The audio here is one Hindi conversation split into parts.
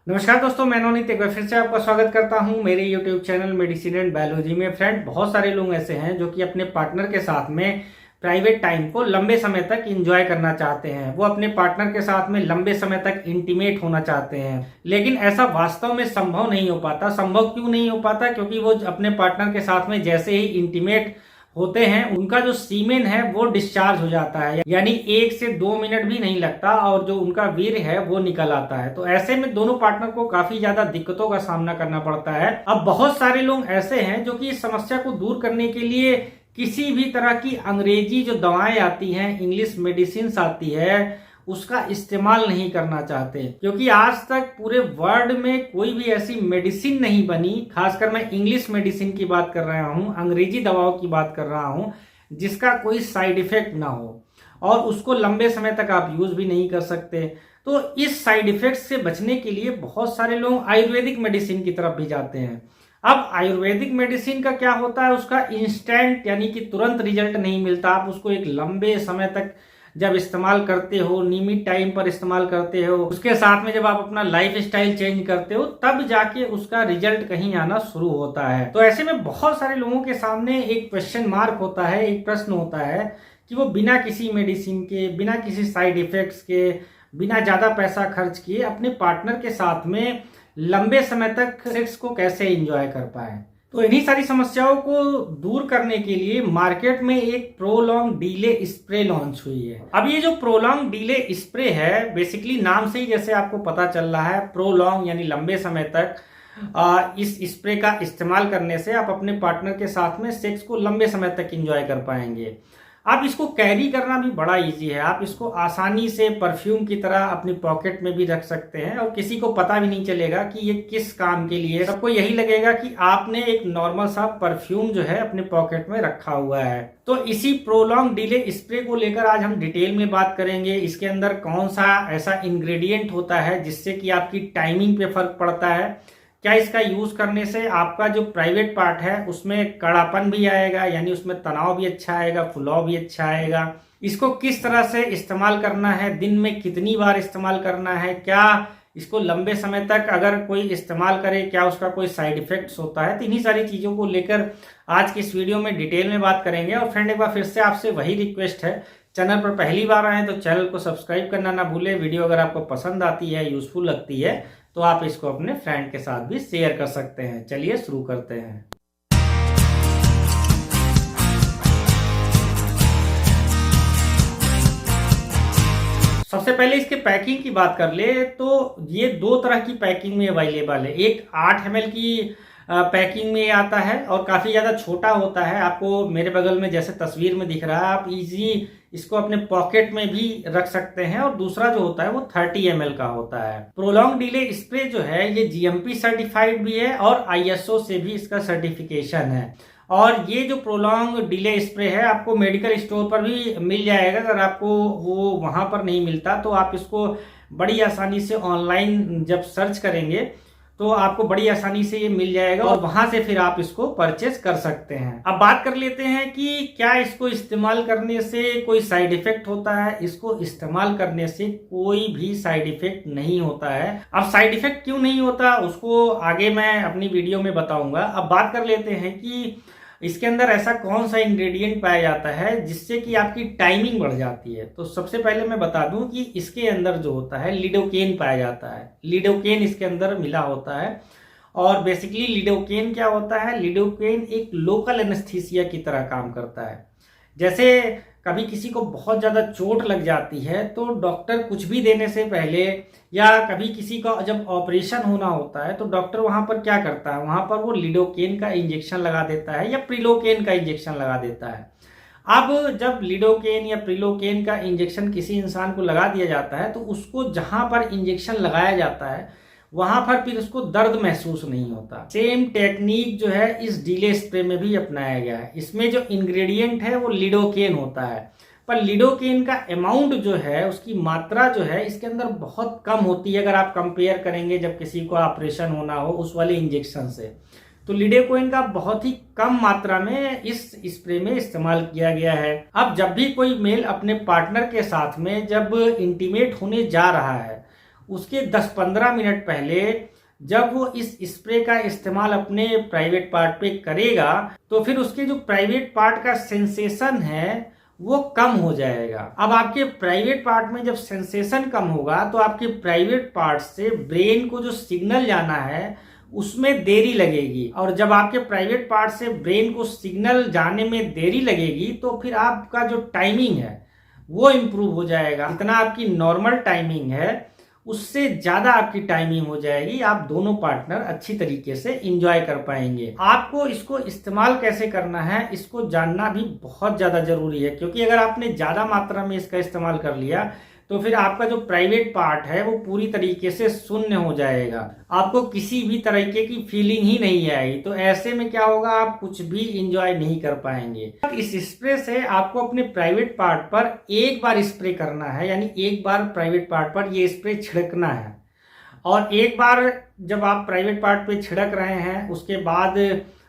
नमस्कार दोस्तों, मैं नवनीत एक बार फिर से आपका स्वागत करता हूं मेरे YouTube channel medicine and biology में। फ्रेंड, बहुत सारे लोग ऐसे हैं जो कि अपने पार्टनर के साथ में प्राइवेट टाइम को लंबे समय तक एंजॉय करना चाहते हैं। वो अपने पार्टनर के साथ में लंबे समय तक इंटीमेट होना चाहते हैं, लेकिन ऐसा वास्तव में संभव नहीं हो पाता। संभव क्यों नहीं हो पाता? क्योंकि वो अपने पार्टनर के साथ में जैसे ही इंटीमेट होते हैं, उनका जो सीमेन है वो डिस्चार्ज हो जाता है, यानी 1 से 2 मिनट भी नहीं लगता और जो उनका वीर्य है वो निकल आता है। तो ऐसे में दोनों पार्टनर को काफी ज्यादा दिक्कतों का सामना करना पड़ता है। अब बहुत सारे लोग ऐसे हैं जो कि इस समस्या को दूर करने के लिए किसी भी तरह की अंग्रेजी जो दवाएं आती हैं, इंग्लिश मेडिसिन आती है, उसका इस्तेमाल नहीं करना चाहते। क्योंकि आज तक पूरे वर्ल्ड में कोई भी ऐसी मेडिसिन नहीं बनी, खासकर मैं इंग्लिश मेडिसिन की बात कर रहा हूं, अंग्रेजी दवाओं की बात कर रहा हूं, जिसका कोई साइड इफेक्ट ना हो और उसको लंबे समय तक आप यूज भी नहीं कर सकते। तो इस साइड इफेक्ट से बचने के लिए बहुत सारे लोग आयुर्वेदिक मेडिसिन की तरफ भी जाते हैं। अब आयुर्वेदिक मेडिसिन का क्या होता है, उसका इंस्टेंट यानी कि तुरंत रिजल्ट नहीं मिलता। आप उसको एक लंबे समय तक जब इस्तेमाल करते हो, नियमित टाइम पर इस्तेमाल करते हो, उसके साथ में जब आप अपना लाइफ स्टाइल चेंज करते हो, तब जाके उसका रिजल्ट कहीं आना शुरू होता है। तो ऐसे में बहुत सारे लोगों के सामने एक क्वेश्चन मार्क होता है, एक प्रश्न होता है कि वो बिना किसी मेडिसिन के, बिना किसी साइड इफेक्ट्स के, बिना ज्यादा पैसा खर्च किए अपने पार्टनर के साथ में लंबे समय तक सेक्स को कैसे एंजॉय कर पाए। तो इन्हीं सारी समस्याओं को दूर करने के लिए मार्केट में एक प्रोलॉन्ग डिले स्प्रे लॉन्च हुई है। अब ये जो प्रोलॉन्ग डिले स्प्रे है, बेसिकली नाम से ही जैसे आपको पता चल रहा है, प्रोलॉन्ग यानी लंबे समय तक इस स्प्रे का इस्तेमाल करने से आप अपने पार्टनर के साथ में सेक्स को लंबे समय तक एंजॉय कर पाएंगे। आप इसको कैरी करना भी बड़ा इजी है। आप इसको आसानी से परफ्यूम की तरह अपनी पॉकेट में भी रख सकते हैं और किसी को पता भी नहीं चलेगा कि ये किस काम के लिए है। सबको यही लगेगा कि आपने एक नॉर्मल सा परफ्यूम जो है अपने पॉकेट में रखा हुआ है। तो इसी प्रोलॉन्ग डिले स्प्रे को लेकर आज हम डिटेल में बात करेंगे। इसके अंदर कौन सा ऐसा इंग्रेडिएंट होता है जिससे कि आपकी टाइमिंग पे फर्क पड़ता है, क्या इसका यूज करने से आपका जो प्राइवेट पार्ट है उसमें कड़ापन भी आएगा, यानी उसमें तनाव भी अच्छा आएगा, फुलाव भी अच्छा आएगा, इसको किस तरह से इस्तेमाल करना है, दिन में कितनी बार इस्तेमाल करना है, क्या इसको लंबे समय तक अगर कोई इस्तेमाल करे क्या उसका कोई साइड इफेक्ट्स होता है। तो इन्हीं सारी चीजों को लेकर आज की इस वीडियो में डिटेल में बात करेंगे। और फ्रेंड, एक बार फिर से आपसे वही रिक्वेस्ट है, चैनल पर पहली बार आए तो चैनल को सब्सक्राइब करना ना भूले। वीडियो अगर आपको पसंद आती है, यूजफुल लगती है, तो आप इसको अपने फ्रेंड के साथ भी शेयर कर सकते हैं। चलिए शुरू करते हैं। सबसे पहले इसके पैकिंग की बात कर ले तो ये दो तरह की पैकिंग में अवेलेबल है। एक 8 ml की पैकिंग में आता है और काफी ज्यादा छोटा होता है। आपको मेरे बगल में जैसे तस्वीर में दिख रहा है, आप इजी इसको अपने पॉकेट में भी रख सकते हैं। और दूसरा जो होता है वो 30 ml का होता है। प्रोलॉन्ग डिले स्प्रे जो है ये GMP सर्टिफाइड भी है और ISO से भी इसका सर्टिफिकेशन है। और ये जो प्रोलॉन्ग डिले स्प्रे है आपको मेडिकल स्टोर पर भी मिल जाएगा। अगर आपको वो वहां पर नहीं मिलता तो आप इसको बड़ी आसानी से ऑनलाइन जब सर्च करेंगे तो आपको बड़ी आसानी से ये मिल जाएगा और वहां से फिर आप इसको परचेस कर सकते हैं। अब बात कर लेते हैं कि क्या इसको इस्तेमाल करने से कोई साइड इफेक्ट होता है। इसको इस्तेमाल करने से कोई भी साइड इफेक्ट नहीं होता है। अब साइड इफेक्ट क्यों नहीं होता उसको आगे मैं अपनी वीडियो में बताऊंगा। अब बात कर लेते हैं कि इसके अंदर ऐसा कौन सा इंग्रेडिएंट पाया जाता है जिससे कि आपकी टाइमिंग बढ़ जाती है। तो सबसे पहले मैं बता दूं कि इसके अंदर जो होता है लिडोकेन पाया जाता है। लिडोकेन इसके अंदर मिला होता है। और बेसिकली लिडोकेन क्या होता है, लिडोकेन एक लोकल एनेस्थीसिया की तरह काम करता है। जैसे कभी किसी को बहुत ज्यादा चोट लग जाती है तो डॉक्टर कुछ भी देने से पहले, या कभी किसी का जब ऑपरेशन होना होता है तो डॉक्टर वहां पर क्या करता है, वहां पर वो लिडोकेन का इंजेक्शन लगा देता है या प्रिलोकेन का इंजेक्शन लगा देता है। अब जब लिडोकेन या प्रिलोकेन का इंजेक्शन किसी इंसान को लगा दिया जाता है तो उसको जहां पर इंजेक्शन लगाया जाता है वहां पर फिर उसको दर्द महसूस नहीं होता। सेम टेक्निक जो है इस डिले स्प्रे में भी अपनाया गया है। इसमें जो इंग्रेडिएंट है वो लिडोकेन होता है, पर लिडोकेन का अमाउंट जो है, उसकी मात्रा जो है इसके अंदर बहुत कम होती है अगर आप कंपेयर करेंगे जब किसी को ऑपरेशन होना हो उस वाले इंजेक्शन से। तो लिडोकेन का बहुत ही कम मात्रा में इस स्प्रे में इस्तेमाल किया गया है। अब जब भी कोई मेल अपने पार्टनर के साथ में जब इंटीमेट होने जा रहा है उसके 10-15 मिनट पहले जब वो इस स्प्रे का इस्तेमाल अपने प्राइवेट पार्ट पे करेगा तो फिर उसके जो प्राइवेट पार्ट का सेंसेशन है वो कम हो जाएगा। अब आपके प्राइवेट पार्ट में जब सेंसेशन कम होगा तो आपके प्राइवेट पार्ट से ब्रेन को जो सिग्नल जाना है उसमें देरी लगेगी, और जब आपके प्राइवेट पार्ट से ब्रेन को सिग्नल जाने में देरी लगेगी तो फिर आपका जो टाइमिंग है वो इम्प्रूव हो जाएगा। जितना आपकी नॉर्मल टाइमिंग है उससे ज्यादा आपकी टाइमिंग हो जाएगी। आप दोनों पार्टनर अच्छी तरीके से एंजॉय कर पाएंगे। आपको इसको इस्तेमाल कैसे करना है इसको जानना भी बहुत ज्यादा जरूरी है, क्योंकि अगर आपने ज्यादा मात्रा में इसका इस्तेमाल कर लिया तो फिर आपका जो प्राइवेट पार्ट है वो पूरी तरीके से शून्य हो जाएगा। आपको किसी भी तरीके की फीलिंग ही नहीं आएगी। तो ऐसे में क्या होगा, आप कुछ भी एंजॉय नहीं कर पाएंगे। इस स्प्रे से आपको अपने प्राइवेट पार्ट पर एक बार स्प्रे करना है, यानी एक बार प्राइवेट पार्ट पर ये स्प्रे छिड़कना है। और एक बार जब आप प्राइवेट पार्ट पे छिड़क रहे हैं उसके बाद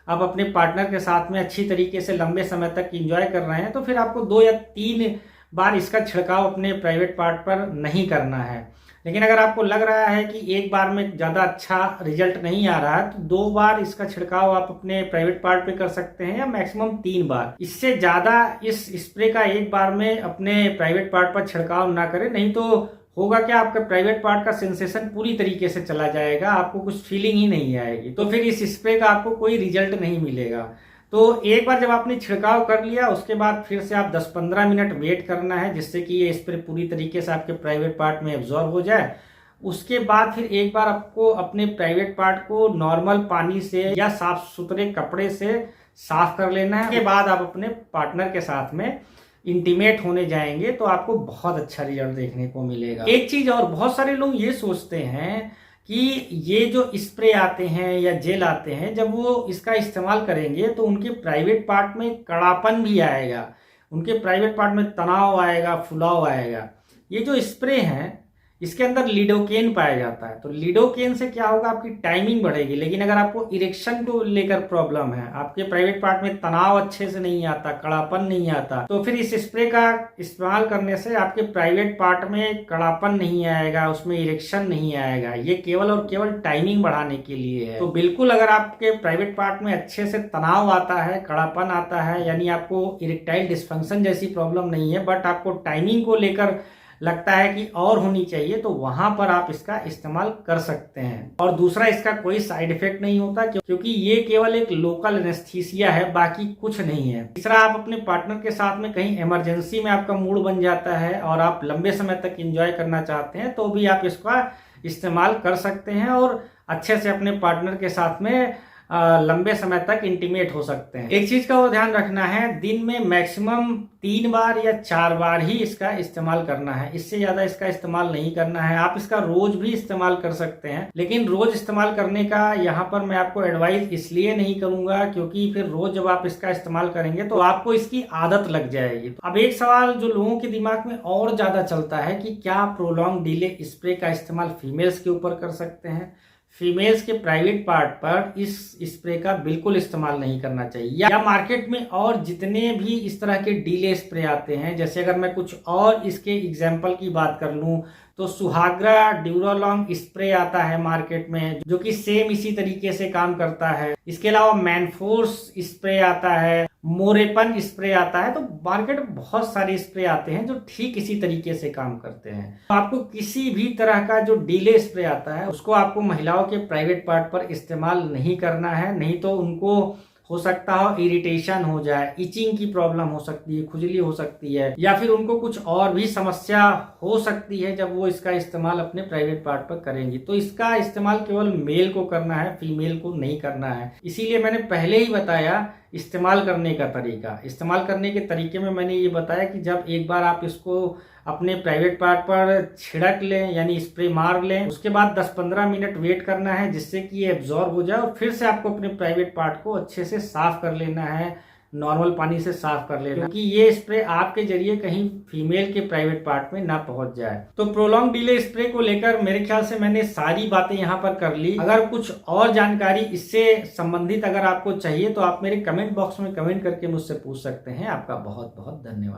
आप अपने पार्टनर के साथ में अच्छी तरीके से लंबे समय तक एंजॉय कर रहे हैं तो फिर आपको 2 या 3 बार इसका छिड़काव अपने प्राइवेट पार्ट पर नहीं करना है। लेकिन अगर आपको लग रहा है कि एक बार में ज़्यादा अच्छा रिजल्ट नहीं आ रहा है तो 2 बार इसका छिड़काव आप अपने प्राइवेट पार्ट पे कर सकते हैं, या मैक्सिमम 3 बार। इससे ज़्यादा इस स्प्रे का एक बार में अपने प्राइवेट पार्ट पर छिड़काव ना करें, नहीं तो होगा क्या, आपका प्राइवेट पार्ट का सेंसेशन पूरी तरीके से चला जाएगा, आपको कुछ फीलिंग ही नहीं आएगी, तो फिर इस स्प्रे का आपको कोई रिजल्ट नहीं मिलेगा। तो एक बार जब आपने छिड़काव कर लिया उसके बाद फिर से आप 10-15 मिनट वेट करना है, जिससे कि ये स्प्रे पूरी तरीके से आपके प्राइवेट पार्ट में एब्जॉर्ब हो जाए। उसके बाद फिर एक बार आपको अपने प्राइवेट पार्ट को नॉर्मल पानी से या साफ सुथरे कपड़े से साफ कर लेना है। उसके बाद आप अपने पार्टनर के साथ में इंटीमेट होने जाएंगे तो आपको बहुत अच्छा रिजल्ट देखने को मिलेगा। एक चीज और, बहुत सारे लोग ये सोचते हैं कि ये जो स्प्रे आते हैं या जेल आते हैं जब वो इसका इस्तेमाल करेंगे तो उनके प्राइवेट पार्ट में कड़ापन भी आएगा, उनके प्राइवेट पार्ट में तनाव आएगा, फुलाव आएगा। ये जो स्प्रे हैं इसके अंदर लिडोकेन पाया जाता है, तो लिडोकेन से क्या होगा, आपकी टाइमिंग बढ़ेगी। लेकिन अगर आपको इरेक्शन को लेकर प्रॉब्लम है, आपके प्राइवेट पार्ट में तनाव अच्छे से नहीं आता, कड़ापन नहीं आता, तो फिर इस स्प्रे का इस्तेमाल करने से आपके प्राइवेट पार्ट में कड़ापन नहीं आएगा, उसमें इरेक्शन नहीं आएगा। ये केवल और केवल टाइमिंग बढ़ाने के लिए है। तो बिल्कुल अगर आपके प्राइवेट पार्ट में अच्छे से तनाव आता है, कड़ापन आता है, यानी आपको इरेक्टाइल डिस्फंक्शन जैसी प्रॉब्लम नहीं है, बट आपको टाइमिंग को लेकर लगता है कि और होनी चाहिए, तो वहां पर आप इसका इस्तेमाल कर सकते हैं। और दूसरा, इसका कोई साइड इफेक्ट नहीं होता क्योंकि ये केवल एक लोकल एनेस्थीसिया है, बाकी कुछ नहीं है। तीसरा, आप अपने पार्टनर के साथ में कहीं इमरजेंसी में आपका मूड बन जाता है और आप लंबे समय तक एंजॉय करना चाहते हैं तो भी आप इसका इस्तेमाल कर सकते हैं और अच्छे से अपने पार्टनर के साथ में लंबे समय तक इंटीमेट हो सकते हैं। एक चीज का और ध्यान रखना है, दिन में मैक्सिमम 3 बार या 4 बार ही इसका इस्तेमाल करना है, इससे ज्यादा इसका इस्तेमाल नहीं करना है। आप इसका रोज भी इस्तेमाल कर सकते हैं, लेकिन रोज इस्तेमाल करने का यहाँ पर मैं आपको एडवाइस इसलिए नहीं करूंगा क्योंकि फिर रोज जब आप इसका इस्तेमाल करेंगे तो आपको इसकी आदत लग जाएगी। अब एक सवाल जो लोगों के दिमाग में और ज्यादा चलता है कि क्या प्रोलॉन्ग डिले स्प्रे का इस्तेमाल फीमेल्स के ऊपर कर सकते हैं? फीमेल्स के प्राइवेट पार्ट पर इस स्प्रे का बिल्कुल इस्तेमाल नहीं करना चाहिए। या मार्केट में और जितने भी इस तरह के डीले स्प्रे आते हैं, जैसे अगर मैं कुछ और इसके एग्जाम्पल की बात कर लूं तो सुहाग्रा ड्यूरालॉन्ग स्प्रे आता है मार्केट में, जो कि सेम इसी तरीके से काम करता है। इसके अलावा मैनफोर्स स्प्रे आता है, मोरेपन स्प्रे आता है। तो मार्केट में बहुत सारे स्प्रे आते हैं जो ठीक इसी तरीके से काम करते हैं। तो आपको किसी भी तरह का जो डीले स्प्रे आता है उसको आपको महिलाओं के प्राइवेट पार्ट पर इस्तेमाल नहीं करना है, नहीं तो उनको हो सकता हो इरिटेशन हो जाए, इचिंग की प्रॉब्लम हो सकती है, खुजली हो सकती है, या फिर उनको कुछ और भी समस्या हो सकती है जब वो इसका इस्तेमाल अपने प्राइवेट पार्ट पर करेंगी। तो इसका इस्तेमाल केवल मेल को करना है, फीमेल को नहीं करना है। इसीलिए मैंने पहले ही बताया इस्तेमाल करने का तरीका। इस्तेमाल करने के तरीके में मैंने ये बताया कि जब एक बार आप इसको अपने प्राइवेट पार्ट पर छिड़क लें, यानी स्प्रे मार लें, उसके बाद 10-15 मिनट वेट करना है जिससे कि ये एब्जॉर्ब हो जाए, और फिर से आपको अपने प्राइवेट पार्ट को अच्छे से साफ कर लेना है, नॉर्मल पानी से साफ कर लेना, क्योंकि ये स्प्रे आपके जरिए कहीं फीमेल के प्राइवेट पार्ट में ना पहुंच जाए। तो प्रोलॉन्ग डिले स्प्रे को लेकर मेरे ख्याल से मैंने सारी बातें यहाँ पर कर ली। अगर कुछ और जानकारी इससे संबंधित अगर आपको चाहिए तो आप मेरे कमेंट बॉक्स में कमेंट करके मुझसे पूछ सकते हैं। आपका बहुत बहुत धन्यवाद।